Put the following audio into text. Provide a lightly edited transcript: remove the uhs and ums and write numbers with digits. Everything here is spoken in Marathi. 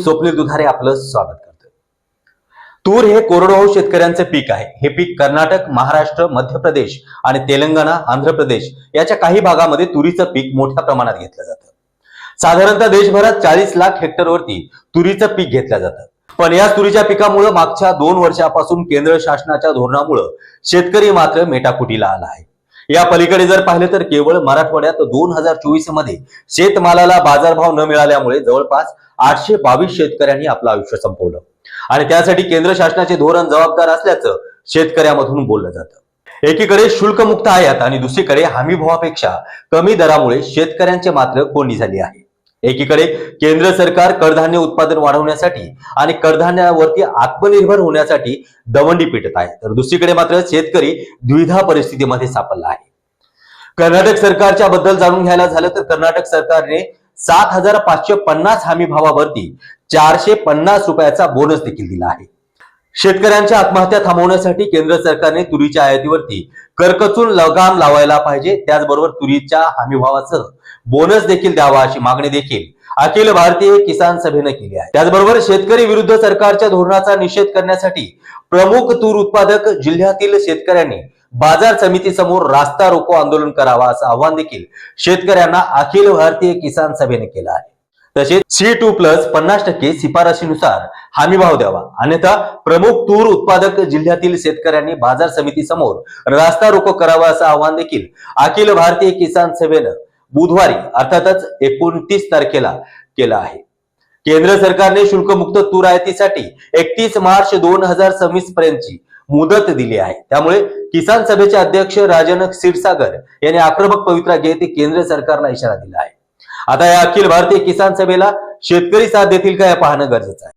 स्वप्नील दुधारे आपलं स्वागत करतो। तूर हे कोरडवाहू शेतकऱ्यांचे पीक आहे। हे पीक कर्नाटक, महाराष्ट्र, मध्य प्रदेश आणि तेलंगणा, आंध्र प्रदेश याच्या काही भागामध्ये तुरीचं पीक मोठ्या प्रमाणात घेतलं जातं। साधारणतः देशभरात 40 लाख हेक्टरवरती तुरीचं पीक घेतलं जातं। पण या तुरीच्या पिकामुळे मागच्या 2 वर्षापासून केंद्र शासनाच्या धोरणामुळे शेतकरी मात्र मेटाकुटीला आला आहे। या पलीकडे जर पाहिलं तर केवळ मराठवाड्यात 2024 मध्ये शेतमालाला बाजारभाव न मिळाल्यामुळे जवळपास 822 शेतकऱ्यांनी आपलं आयुष्य संपवलं आणि त्यासाठी केंद्र शासनाचे धोरण जबाबदार असल्याचं शेतकऱ्यांमधून बोललं जातं। एकीकडे शुल्कमुक्त आयात आणि दुसरीकडे हमीभावापेक्षा कमी दरामुळे शेतकऱ्यांचे मात्र कोंडी झाली आहे। एकीकडे केंद्र सरकार कडधान्य उत्पादन वाढवण्यासाठी आणि कडधान्यावरती आत्मनिर्भर होण्यासाठी दवंडी पिटत आहे, तर दुसरीकडे मात्र शेतकरी द्विधा परिस्थितीमध्ये सापडला आहे। कर्नाटक सरकारच्या बद्दल जाणून घ्यायला झालं तर कर्नाटक सरकारने 7,550 हमी भावावरती 450 रुपयाचा बोनस देखील दिला आहे। शेतकऱ्यांच्या आत्महत्या थांबवण्यासाठी केंद्र सरकारने तुरीच्या आयातीवरती करकचून लगाम लावायला पाहिजे, त्याचबरोबर तुरीच्या हमीभावासह बोनस देखील द्यावा अशी मागणी देखील अखिल भारतीय किसान सभेने केली आहे। त्याचबरोबर शेतकरी विरुद्ध सरकारच्या धोरणाचा निषेध करण्यासाठी प्रमुख तूर उत्पादक जिल्ह्यातील शेतकऱ्यांनी बाजार समिती समोर रास्ता रोको आंदोलन करावा असं आवाहन देखील शेतकऱ्यांना अखिल भारतीय किसान सभेने केलं आहे। तसेच C2+ 50% शिफारशीनुसार हमीभाव द्यावा, अन्यथा प्रमुख तूर उत्पादक जिल्ह्यातील शेतकऱ्यांनी बाजार समिती समोर रास्ता रोको करावा असं आवाहन देखील अखिल भारतीय किसान सभेनं बुधवारी अर्थातच 29 तारखेला केलं आहे। केंद्र सरकारने शुल्कमुक्त तूर आयातीसाठी 31 मार्च 2026 पर्यंतची मुदत दिली आहे। त्यामुळे किसान सभेचे अध्यक्ष राजन क्षीरसागर यांनी आक्रमक पवित्रा घेत केंद्र सरकारला इशारा दिला आहे। आता या अखिल भारतीय किसान सभेला शेतकरी साथ देतील का हे पाहणं गरजेचं आहे।